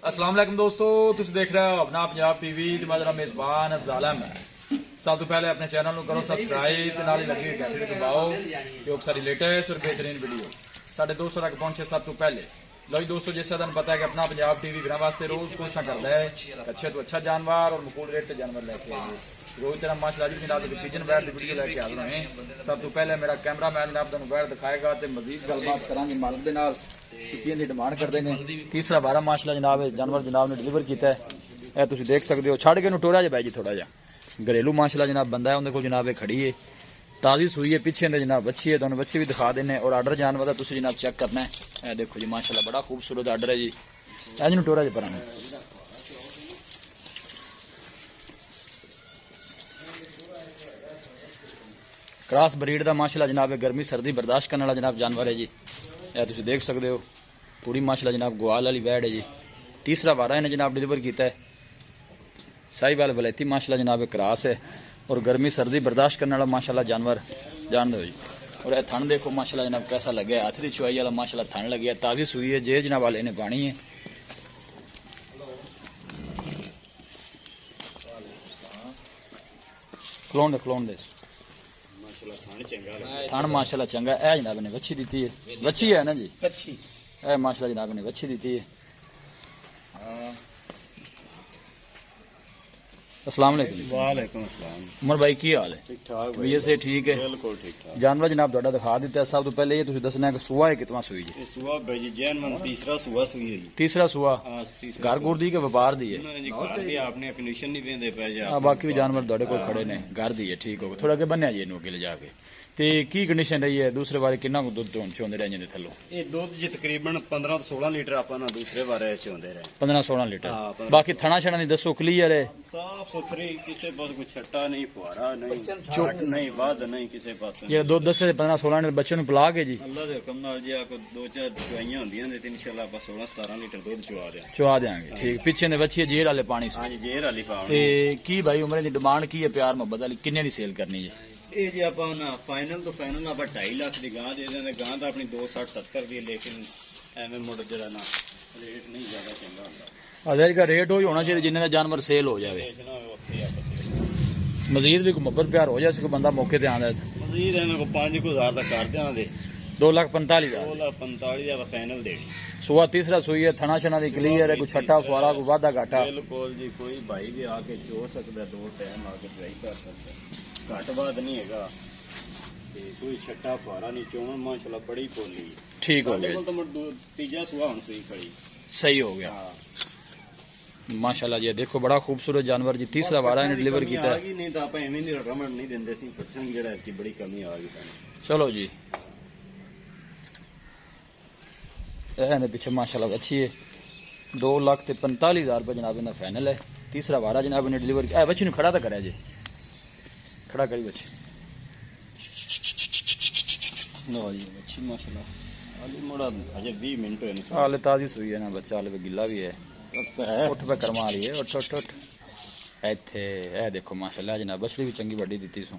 अस्सलाम वालेकुम दोस्तों, तुम देख रहे हो अपना पंजाब टीवी ते मैं जरा मेजबान अफजाल अहमद। सब तो पहले अपने चैनल को करो सब्सक्राइब ते नाल लगी घंटी दबाओ जो सारी लेटेस्ट और बेहतरीन वीडियो साढ़े दोस्तों तक पहुंचे सब तो पहले। लो जी दोस्तों, जैसा तुम पता है कि अपना पंजाब टीवी बिना वास्ते रोज कोशिश करता है अच्छे तो अच्छा जानवर और मुकूल रेट के जानवर लेके आइए। रोज तेरा माशाल्लाह जी जनाब पिजन बैट की वीडियो लेके हाजिर होए। सब तो पहले मेरा कैमरा मैन जनाब तुहानू बैट दिखाएगा तो मजीद गलबात करांगे मालिक दे नाल की डिमांड करते हैं। तीसरा 12 माशाल्लाह जनाब जानवर जनाब ने डिलीवर किया है, तुम देख सकते हो। छड़ के टोरा जा बै जी थोड़ा जा घरेलू माशाल्लाह जनाब बंदा है, उन्हें को जनाब खड़ी है, ताज़ी सुई है, पीछे ने जनाब बच्ची है, तुम बच्ची भी दिखा देने। और आर्डर जानवर का तुम जनाब चेक करना है। देखो जी माशाल्लाह बड़ा खूबसूरत आर्डर है जी। अज नू टोरा ज पर क्रॉस ब्रीड का माशाल्लाह जनाब गर्मी सर्दी बर्दाश्त करने वाला जनाब जानवर है जी। यह तुम देख सकते हो पूरी माशाल्लाह जनाब ग्वाल वाली वैड है जी। तीसरा 12 इन्हें जनाब डिलीवर किया है। साहिवाल वलैती माशाल्लाह जनाब क्रॉस है और गर्मी सर्दी बर्दाश्त करने वाला माशाल्लाह जानवर जान दो जी। और यह थन देखो माशाल्लाह जनाब कैसा लगे, हाथ की चुआई वाला माशाल्लाह थन लगे है, ताज़ी सुई है, जे जनाब वाले ने पानी है। खलोन दे थान माशाल्लाह चंगा है जनाब ने बच्ची दी है, बच्ची है ना जी, बच्ची है माशाल्लाह जनाब ने बच्ची दी है। अस्सलाम वालेकुम उमर भाई की हाल है? ठीक ठाक भैया से ठीक है, बिल्कुल ठीक ठाक। जानवर जनाब तुहाडा दिखा दिता है। सब तो पहले ये तुम दसना है कि सुआ है कितना सुई जी? सुआ भाई जैन मन तीसरा सुआ सुई है। तीसरा सुआ घर गुर दी के व्यापार दी है? आपने कंडीशन नहीं देंदे पे जा। बाकी भी जानवर तुहाडे कोल खड़े ने, घर दी है, ठीक हो गया। थोड़ा के बन्या जी इनू अगे ले जाके ते की कंडीशन रही है? दूसरे बारे कितना दुध चोंदे रहे ने थल्लो? ये दूध जी तकरीबन 15 तो 16 लीटर आपा ना दूसरे बारे चोंदे रहे, 15-16 लीटर। बाकी थना छना नहीं दसो क्लियर है, साफ सुथरी, किसी पास कोई छट्टा नहीं, फुहारा नहीं, चोट नहीं, वाद नहीं किसी पास। ये दूध 10 से 15-16 लीटर बच्चे नु पिला के जी अल्लाह दे हुक्म नाल जी आपको 2-4 चुआइयां होंदियां ने ते इंशाल्लाह आप 16-17 लीटर दूध चुआ देंगे। ठीक, पीछे ने बच्ची जेर वाले पानी से। हां जी जेर वाली पानी। ते की भाई उम्र दी डिमांड की है प्यार मोहब्बत वाली किन्ने दी सेल करनी है? ये जी आप फाइनल तो फाइनल आप 2.5 लाख की गां दे देंगे। गां तो अपनी 260-70 दी, लेकिन एवं मुड़ जरा ना रेट नहीं ज्यादा चंगा होता। अदर का रेट हो ही होना चाहिए जिन्हें जानवर सेल हो जाए। मजीद भी मुहब्बत प्यार हो जाए बंदा मौके ते आंदा है मजीद इन्हां को 5,000 तक कर देंगे। 2,45,000 2,45,000 फाइनल देनी। सुआ तीसरा सुई है, थना छना दी क्लियर है, कोई छट्टा फुआरा कोई वादा घाटा बिल्कुल जी। कोई भाई भी आके चो सकता, 2 टाइम आके ट्राई कर सकता, घट बाद नहीं है, कोई छट्टा फुआरा नहीं, चोन माशाल्लाह बड़ी पोली ठीक हो गया। तो तीजा सुआ हुन सुई खड़ी सही हो गया माशाल्लाह जी। देखो बड़ा खूबसूरत जानवर जी। तीसरा 12 ने डिलीवर किया है। नहीं तो आप एवें नहीं रकम नहीं देंदे सी, पठन जेड़ा की बड़ी कमी आ गई सानू। चलो जी ए पीछे माशाल्लाह अच्छी है। 2,45,000 रुपये जनाब इनका फाइनल है। तीसरा 12 जनाब ने डिलीवर किया। बच्ची खड़ा तो करा जी, खड़ा करी बच्ची। लो जी बच्ची माशाल्लाह हाली मोड़ा अजे 20 मिनट हुए ने, हाले ताजी सुई है ना, बच्चा हाले गिला भी है। उठ पे करवा रही है, उठ उठ उठ इत्थे ए देखो माशाल्लाह जनाब बछड़ी भी चंगी बड़ी दी सू।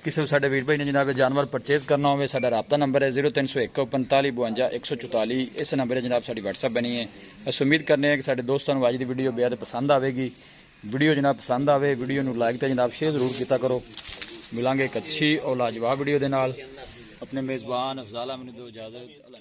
किसी भी साडे वीर भाई ने जनाब जानवर परचेज करना हो, साडा राबता नंबर है 0301 45 52 144। इस नंबर है जनाब साडी व्हाट्सएप बनी है। अस उम्मीद करने हैं कि साडे दोस्तों को अज की वीडियो बेहद पसंद आएगी। वीडियो जनाब पसंद आवे वीडियो नू लाइक तो जनाब शेयर जरूर किया करो। मिलांगे एक अच्छी और लाजवाब वीडियो के नाल। अपने मेज़बान अफजाल अहमद दो इजाजत। अल्लाह